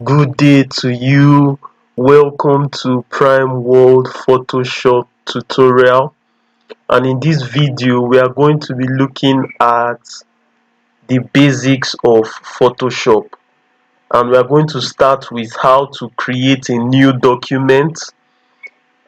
Good day to you. Welcome to Prime World Photoshop tutorial. And in this video, we are going to be looking at the basics of Photoshop. And we are going to start with how to create a new document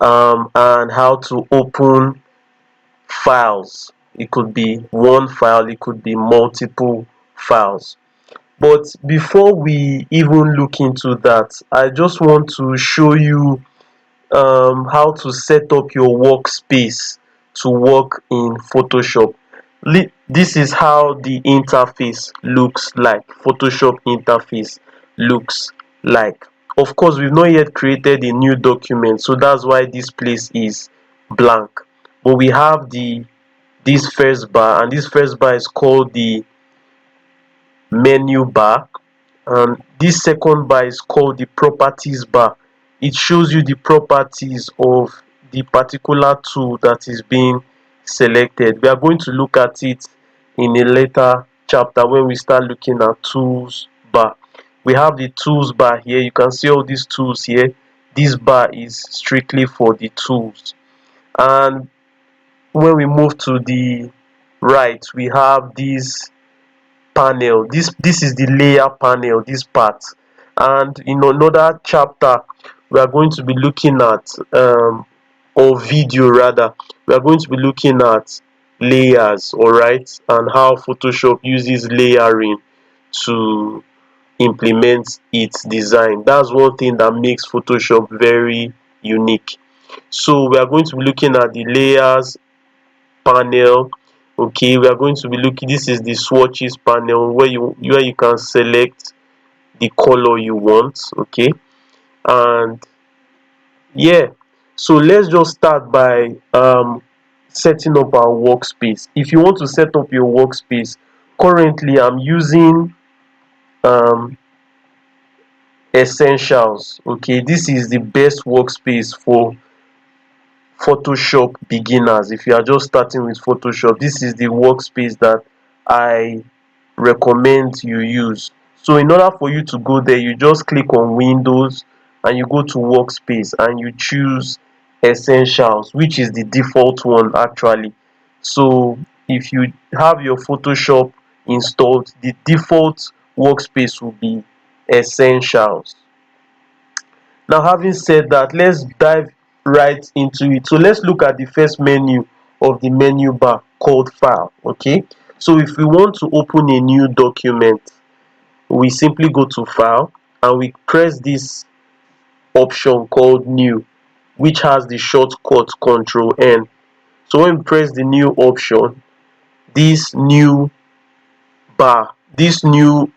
and how to open files. It could be one file, it could be multiple files. But before we even look into that, I just want to show you how to set up your workspace to work in Photoshop. This is how the interface looks like. Photoshop interface looks like. Of course, we've not yet created a new document, so that's why this place is blank. But we have this first bar, and this first bar is called the menu bar, and this second bar is called the properties bar. It shows you the properties of the particular tool that is being selected. We are going to look at it in a later chapter when we start looking at tools bar. We have the tools bar here. You can see all these tools here. This bar is strictly for the tools. And when we move to the right, we have this panel. This is the layer panel, this part. And in another chapter, we are going to be looking at or video rather, we are going to be looking at layers, all right, and how Photoshop uses layering to implement its design. That's one thing that makes Photoshop very unique. So we are going to be looking at the layers panel. Okay, we are going to be looking, this is the swatches panel where you can select the color you want. Okay, and yeah, so let's just start by setting up our workspace. If you want to set up your workspace, currently I'm using um essentials. Okay, this is the best workspace for Photoshop beginners. If you are just starting with Photoshop, this is the workspace that I recommend you use. So in order for you to go there, you just click on Windows and you go to workspace and you choose essentials, which is the default one actually. So if you have your Photoshop installed, the default workspace will be essentials. Now, having said that, let's dive right into it. So let's look at the first menu of the menu bar called File. Okay, so if we want to open a new document, we simply go to File and we press this option called New, which has the shortcut Control N. So when we press the new option, this new bar, this new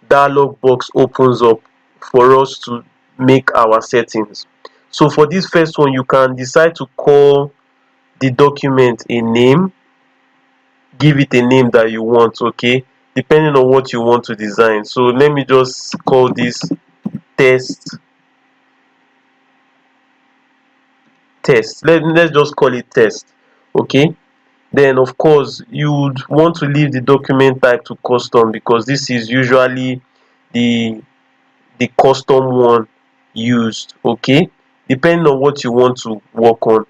dialog box opens up for us to make our settings. So for this first one, you can decide to call the document a name, give it a name that you want, okay, depending on what you want to design. So let me just call this test. Let's just call it test. Okay, then of course you would want to leave the document type to custom, because this is usually the custom one used. Okay, depending on what you want to work on.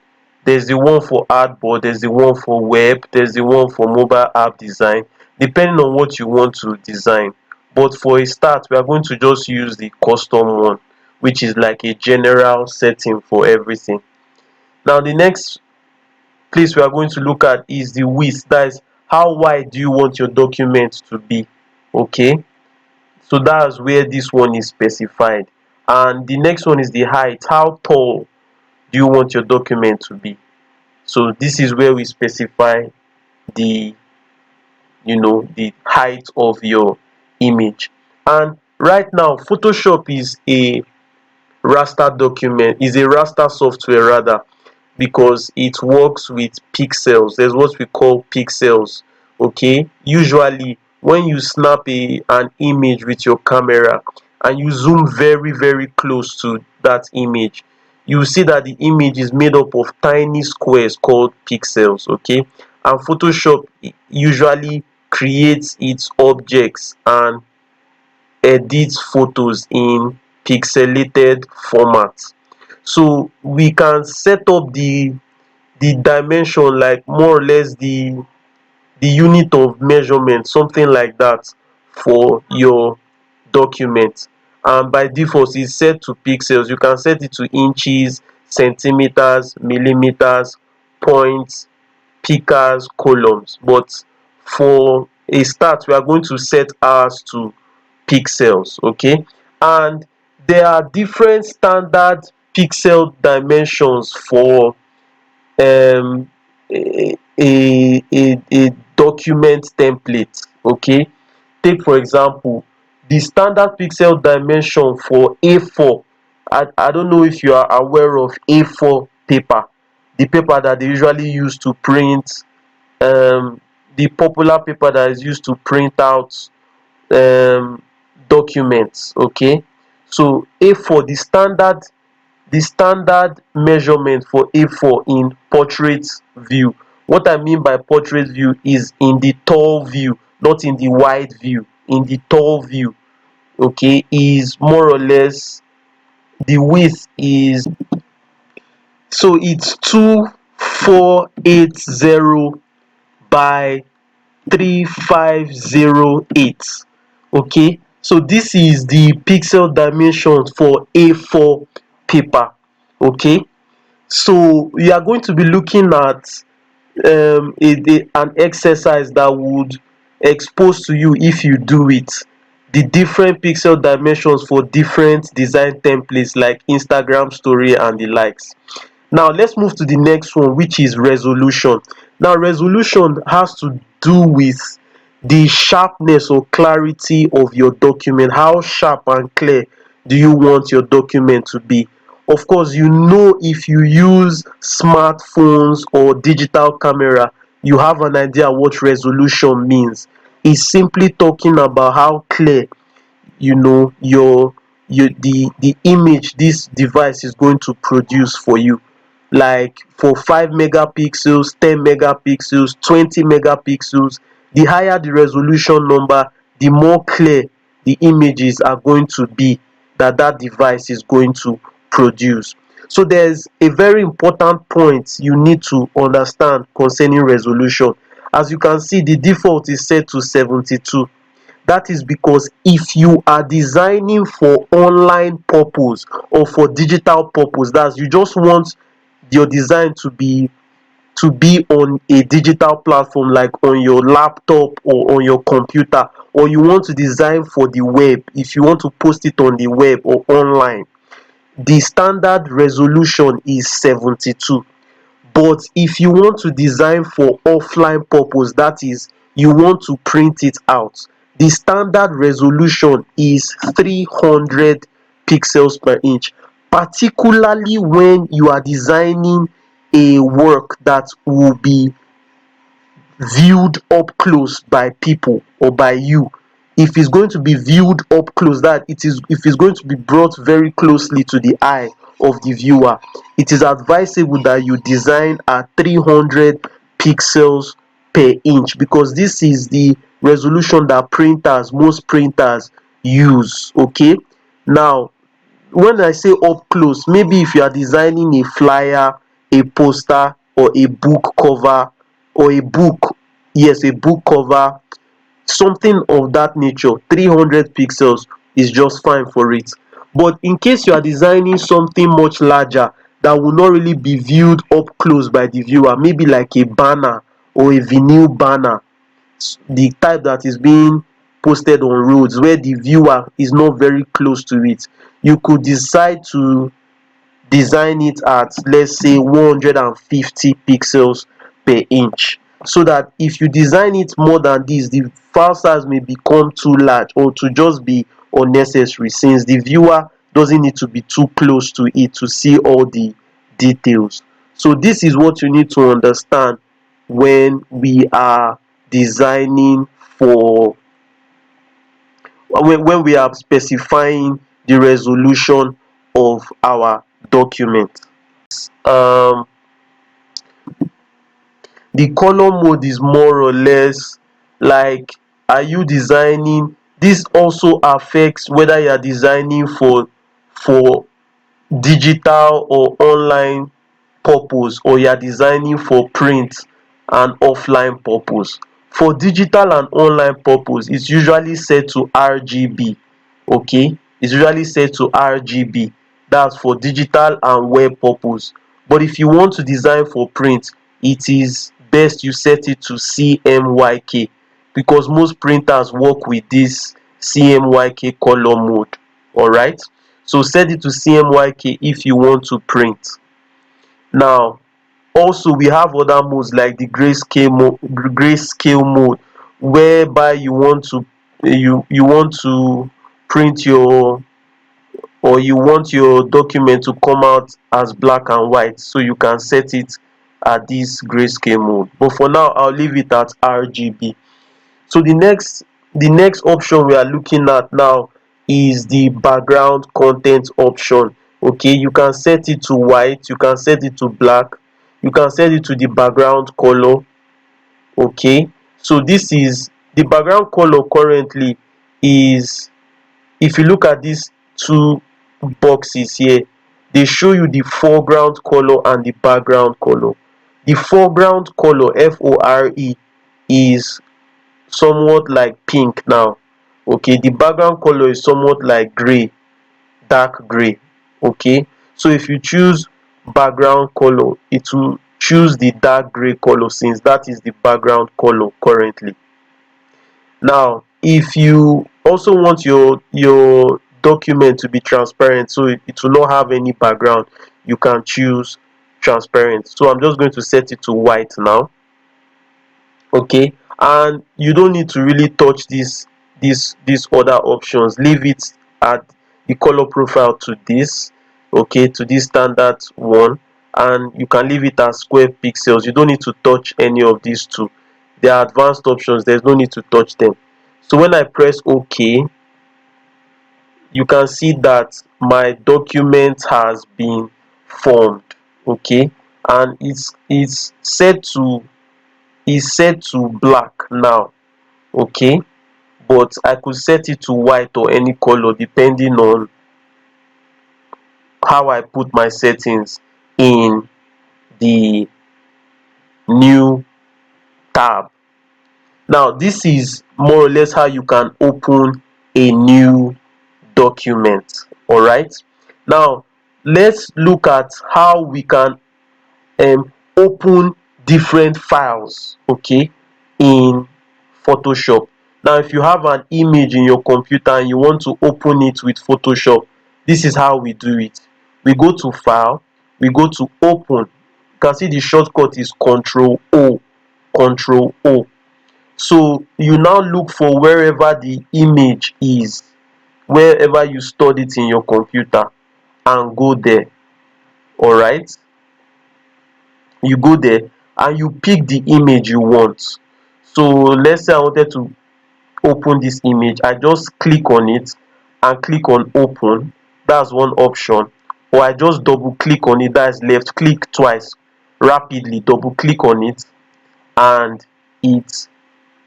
There's the one for artboard, there's the one for web, there's the one for mobile app design, depending on what you want to design. But for a start, we are going to just use the custom one, which is like a general setting for everything. Now the next place we are going to look at is the width. That is, how wide do you want your document to be? Okay, so that's where this one is specified. And the next one is the height. How tall do you want your document to be? So this is where we specify the the height of your image. And right now Photoshop is a raster document, is a raster software rather, because it works with pixels. There's what we call pixels. Okay, usually when you snap an image with your camera and you zoom very close to that image, you see that the image is made up of tiny squares called pixels. Okay, and Photoshop usually creates its objects and edit photos in pixelated format. So we can set up the dimension, like more or less the unit of measurement, something like that, for your document. And by default it's set to pixels. You can set it to inches, centimeters, millimeters, points, picas, columns, but for a start we are going to set ours to pixels. Okay, and there are different standard pixel dimensions for um a document template. Okay, take for example the standard pixel dimension for A4. I don't know if you are aware of A4 paper, the paper that they usually use to print, um the popular paper that is used to print out um documents. Okay, so A4, the standard measurement for A4 in portrait view. What I mean by portrait view is in the tall view, not in the wide view. In the tall view, okay, is more or less, the width is, so it's 2480 by 3508. Okay, so this is the pixel dimension for A4 paper. Okay, so you are going to be looking at an exercise that would expose to you, if you do it, the different pixel dimensions for different design templates like Instagram story and the likes. Now let's move to the next one, which is resolution. Now resolution has to do with the sharpness or clarity of your document. How sharp and clear do you want your document to be? Of course, you know, if you use smartphones or digital camera, you have an idea what resolution means. It's simply talking about how clear, the image this device is going to produce for you. Like for 5 megapixels, 10 megapixels, 20 megapixels, the higher the resolution number, the more clear the images are going to be that that device is going to produce. So there's a very important point you need to understand concerning resolution. As you can see, the default is set to 72. That is because if you are designing for online purpose or for digital purpose, that's, you just want your design to be on a digital platform like on your laptop or on your computer, or you want to design for the web, if you want to post it on the web or online, the standard resolution is 72. But if you want to design for offline purpose, that is, you want to print it out, the standard resolution is 300 pixels per inch, particularly when you are designing a work that will be viewed up close by people or by you. If it's going to be viewed up close, that it is, if it's going to be brought very closely to the eye of the viewer, it is advisable that you design at 300 pixels per inch, because this is the resolution that most printers use. Okay, now when I say up close, maybe if you are designing a flyer, a poster, or a book cover, or a book, yes, a book cover, something of that nature, 300 pixels is just fine for it. But in case you are designing something much larger that will not really be viewed up close by the viewer, maybe like a banner or a vinyl banner, the type that is being posted on roads where the viewer is not very close to it, you could decide to design it at, let's say, 150 pixels per inch, so that if you design it more than this, the file size may become too large or to just be unnecessary, since the viewer doesn't need to be too close to it to see all the details. So this is what you need to understand when we are designing for, when we are specifying the resolution of our document. um the color mode is more or less like, are you designing This also affects whether you are designing for digital or online purpose, or you are designing for print and offline purpose. For digital and online purpose, it's usually set to RGB. Okay, it's usually set to RGB. That's for digital and web purpose. But if you want to design for print, it is best you set it to CMYK, because most printers work with this CMYK color mode. Alright, so set it to CMYK if you want to print. Now, also we have other modes like the grayscale mode, whereby you want to print your, or you want your document to come out as black and white, so you can set it at this grayscale mode. But for now, I'll leave it at RGB. So the next option we are looking at now is the background content option. Okay, you can set it to white, you can set it to black, you can set it to the background color. Okay, so this is the background color currently is, if you look at these two boxes here, they show you the foreground color and the background color. The foreground color, FORE, is somewhat like pink now. Okay, the background color is somewhat like gray, dark gray. Okay, so if you choose background color, it will choose the dark gray color, since that is the background color currently. Now, if you also want your document to be transparent, so it will not have any background, you can choose transparent. So I'm just going to set it to white now. Okay, and you don't need to really touch these other options. Leave it at the color profile to this, okay, to this standard one, and you can leave it as square pixels. You don't need to touch any of these two. They are advanced options, there's no need to touch them. So when I press OK, you can see that my document has been formed. Okay, and it's set to black now. Okay, but I could set it to white or any color depending on how I put my settings in the new tab. Now, this is more or less how you can open a new document. All right, now let's look at how we can open different files, okay, in Photoshop. Now, if you have an image in your computer and you want to open it with Photoshop, this is how we do it. We go to File, we go to Open. You can see the shortcut is Control O, Control O. So you now look for wherever the image is, wherever you stored it in your computer, and go there. All right, you go there and you pick the image you want. So let's say I wanted to open this image, I just click on it and click on open. That's one option. Or I just double click on it, that's left click twice rapidly, double click on it, and it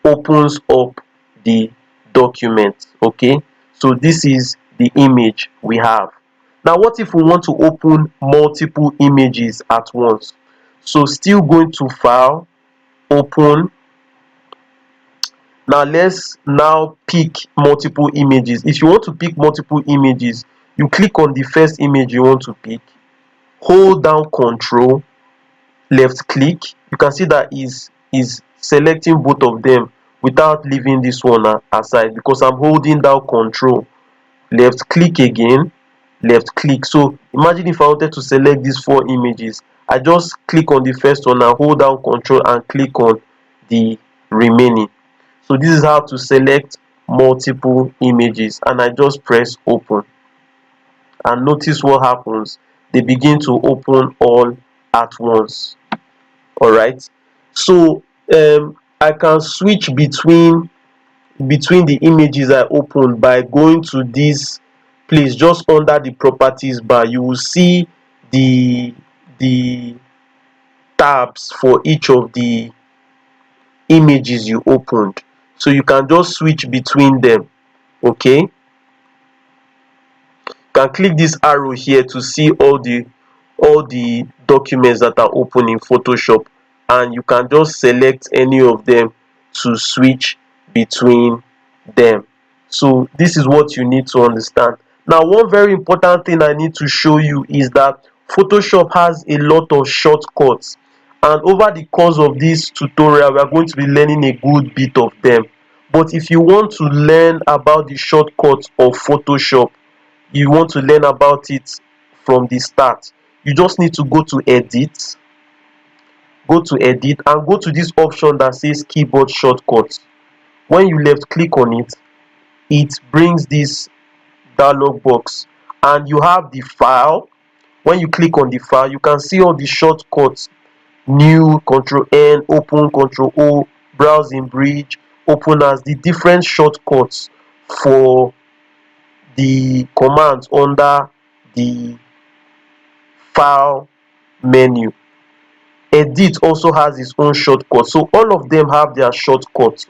opens up the document. Okay, so this is the image we have. Now, what if we want to open multiple images at once? So still going to File, Open. Now let's now pick multiple images. If you want to pick multiple images, you click on the first image you want to pick, hold down Control, left click. You can see that is selecting both of them without leaving this one aside, because I'm holding down Control, left click again, left click. So imagine if I wanted to select these four images, I just click on the first one and hold down Control and click on the remaining. So this is how to select multiple images, and I just press open, and notice what happens. They begin to open all at once. All right, so I can switch between the images I open by going to this place just under the properties bar. You will see the tabs for each of the images you opened, so you can just switch between them. Okay, you can click this arrow here to see all the documents that are open in Photoshop, and you can just select any of them to switch between them. So this is what you need to understand. Now, one very important thing I need to show you is that Photoshop has a lot of shortcuts, and over the course of this tutorial we are going to be learning a good bit of them. But if you want to learn about the shortcuts of Photoshop, you want to learn about it from the start, you just need to go to edit and go to this option that says keyboard shortcuts. When you left click on it, it brings this dialog box, and you have the file. When you click on the file, you can see all the shortcuts: new, control N, open, control O, browse in bridge, open as, the different shortcuts for the commands under the file menu. Edit also has its own shortcut, so all of them have their shortcuts.